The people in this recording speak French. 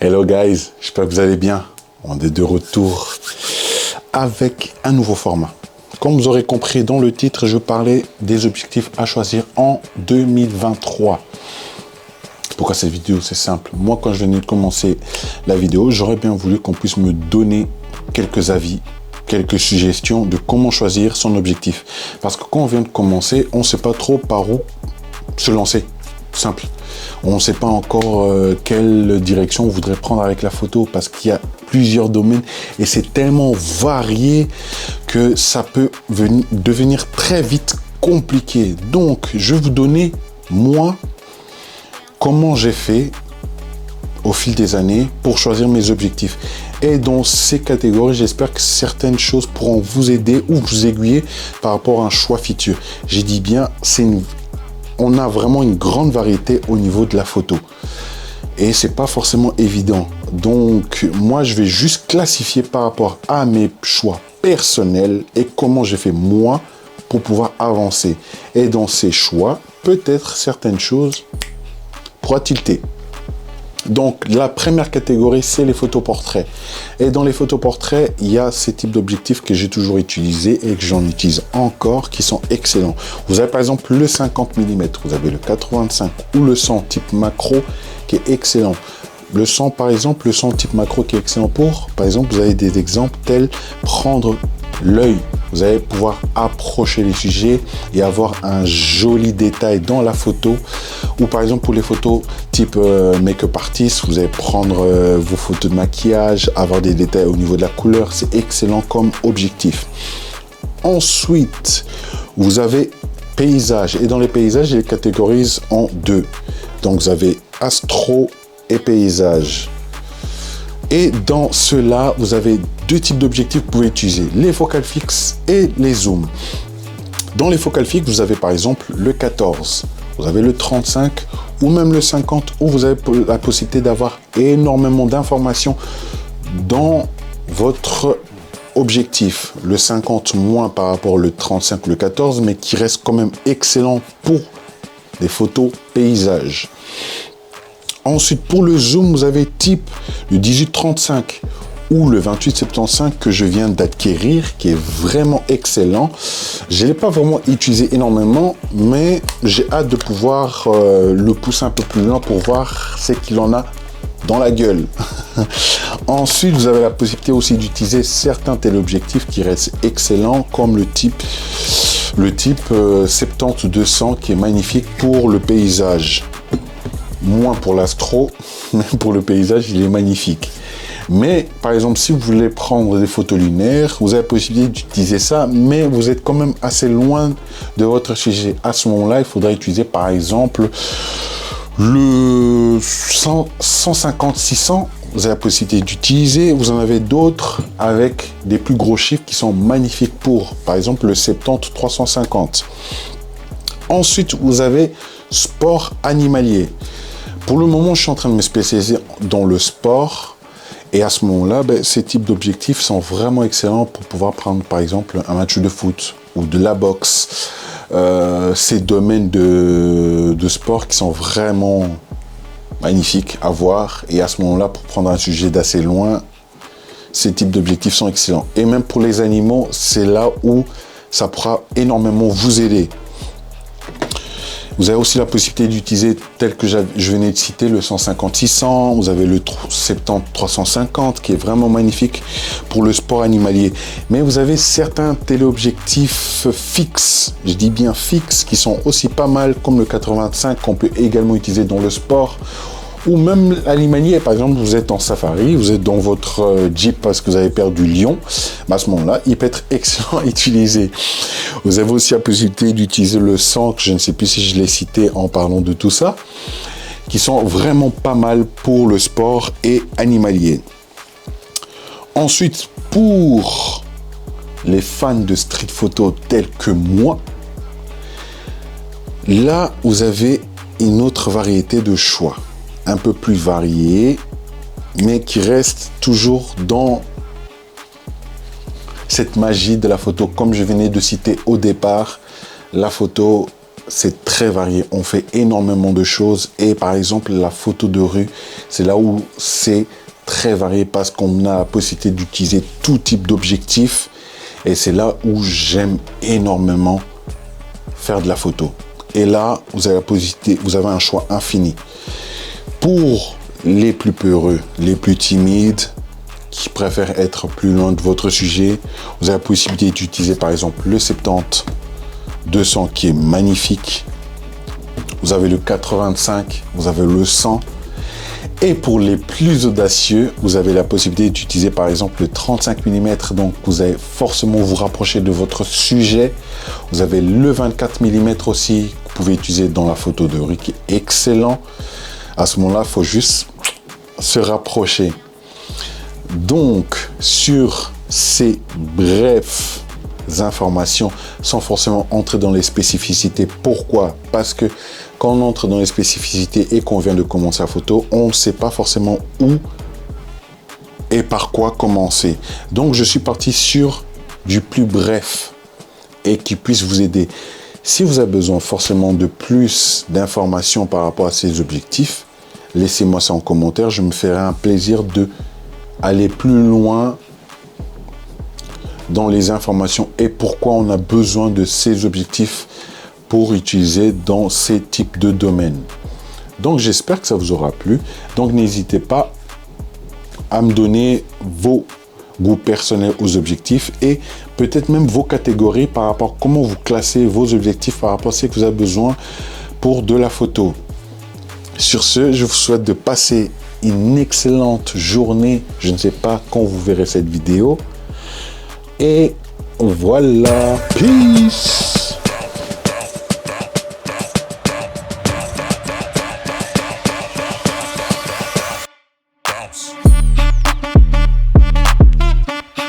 Hello guys, j'espère que vous allez bien. On est de retour avec un nouveau format. Comme vous aurez compris dans le titre, je parlais des objectifs à choisir en 2023. Pourquoi cette vidéo? C'est simple. Moi, quand je venais de commencer la vidéo, j'aurais bien voulu qu'on puisse me donner quelques avis, quelques suggestions de comment choisir son objectif. Parce que quand on vient de commencer, on ne sait pas trop par où se lancer. Simple. On ne sait pas encore quelle direction on voudrait prendre avec la photo parce qu'il y a plusieurs domaines et c'est tellement varié que ça peut devenir très vite compliqué. Donc, je vais vous donner, moi, comment j'ai fait au fil des années pour choisir mes objectifs. Et dans ces catégories, j'espère que certaines choses pourront vous aider ou vous aiguiller par rapport à un choix futur. J'ai dit bien, on a vraiment une grande variété au niveau de la photo. Et c'est pas forcément évident. Donc, moi, je vais juste classifier par rapport à mes choix personnels et comment j'ai fait moi pour pouvoir avancer. Et dans ces choix, peut-être certaines choses pourra tilter. Donc, la première catégorie, c'est les photos portraits. Et dans les photos portraits, il y a ces types d'objectifs que j'ai toujours utilisés et que j'en utilise encore, qui sont excellents. Vous avez par exemple le 50 mm, vous avez le 85 ou le 100 type macro qui est excellent. Le 100, par exemple, le 100 type macro qui est excellent pour, par exemple, vous avez des exemples tels prendre l'œil. Vous allez pouvoir approcher les sujets et avoir un joli détail dans la photo. Ou par exemple pour les photos type make-up artist, vous allez prendre vos photos de maquillage, avoir des détails au niveau de la couleur. C'est excellent comme objectif. Ensuite, vous avez paysage. Et dans les paysages, je les catégorise en deux. Donc vous avez astro et paysage. Et dans cela, vous avez deux types d'objectifs que vous pouvez utiliser, les focales fixes et les zooms. Dans les focales fixes, vous avez par exemple le 14, vous avez le 35 ou même le 50 où vous avez la possibilité d'avoir énormément d'informations dans votre objectif. Le 50 moins par rapport au 35 ou le 14, mais qui reste quand même excellent pour des photos paysages. Ensuite, pour le zoom, vous avez type le 18-35 ou le 28-75 que je viens d'acquérir, qui est vraiment excellent. Je ne l'ai pas vraiment utilisé énormément, mais j'ai hâte de pouvoir le pousser un peu plus loin pour voir ce qu'il en a dans la gueule. Ensuite, vous avez la possibilité aussi d'utiliser certains téléobjectifs qui restent excellents, comme le type 70-200 qui est magnifique pour le paysage. Moins pour l'astro, mais pour le paysage, il est magnifique. Mais, par exemple, si vous voulez prendre des photos lunaires, vous avez la possibilité d'utiliser ça, mais vous êtes quand même assez loin de votre sujet. À ce moment-là, il faudra utiliser, par exemple, le 150-600. Vous avez la possibilité d'utiliser. Vous en avez d'autres avec des plus gros chiffres qui sont magnifiques pour, par exemple, le 70-350. Ensuite, vous avez sport animalier. Pour le moment, je suis en train de me spécialiser dans le sport. Et à ce moment-là, ces types d'objectifs sont vraiment excellents pour pouvoir prendre, par exemple, un match de foot ou de la boxe. Ces domaines de sport qui sont vraiment magnifiques à voir. Et à ce moment-là, pour prendre un sujet d'assez loin, ces types d'objectifs sont excellents. Et même pour les animaux, c'est là où ça pourra énormément vous aider. Vous avez aussi la possibilité d'utiliser, tel que je venais de citer, le 150-600. Vous avez le 70-350 qui est vraiment magnifique pour le sport animalier. Mais vous avez certains téléobjectifs fixes, je dis bien fixes, qui sont aussi pas mal, comme le 85 qu'on peut également utiliser dans le sport. Ou même l'animalier, par exemple, vous êtes en safari, vous êtes dans votre Jeep parce que vous avez perdu lion, à ce moment-là, il peut être excellent à utiliser. Vous avez aussi la possibilité d'utiliser le 100, je ne sais plus si je l'ai cité en parlant de tout ça, qui sont vraiment pas mal pour le sport et animalier. Ensuite, pour les fans de street photo tels que moi, là, vous avez une autre variété de choix. Un peu plus varié, mais qui reste toujours dans cette magie de la photo. Comme je venais de citer au départ, la photo, c'est très varié. On fait énormément de choses. Et par exemple, la photo de rue, c'est là où c'est très varié parce qu'on a la possibilité d'utiliser tout type d'objectif. Et c'est là où j'aime énormément faire de la photo. Et là, vous avez la possibilité, vous avez un choix infini. Pour les plus peureux, les plus timides, qui préfèrent être plus loin de votre sujet, vous avez la possibilité d'utiliser par exemple le 70-200 qui est magnifique. Vous avez le 85, vous avez le 100. Et pour les plus audacieux, vous avez la possibilité d'utiliser par exemple le 35 mm. Donc vous allez forcément vous rapprocher de votre sujet. Vous avez le 24 mm aussi, que vous pouvez utiliser dans la photo de rue, qui est excellent. À ce moment-là, il faut juste se rapprocher. Donc, sur ces brèves informations, sans forcément entrer dans les spécificités. Pourquoi? Parce que quand on entre dans les spécificités et qu'on vient de commencer la photo, on ne sait pas forcément où et par quoi commencer. Donc, je suis parti sur du plus bref et qui puisse vous aider. Si vous avez besoin forcément de plus d'informations par rapport à ces objectifs, laissez-moi ça en commentaire. Je me ferai un plaisir de aller plus loin dans les informations et pourquoi on a besoin de ces objectifs pour utiliser dans ces types de domaines. Donc, j'espère que ça vous aura plu. Donc, n'hésitez pas à me donner vos goûts personnels aux objectifs et peut-être même vos catégories par rapport à comment vous classez vos objectifs par rapport à ce que vous avez besoin pour de la photo. Sur ce, je vous souhaite de passer une excellente journée. Je ne sais pas quand vous verrez cette vidéo. Et voilà. Peace.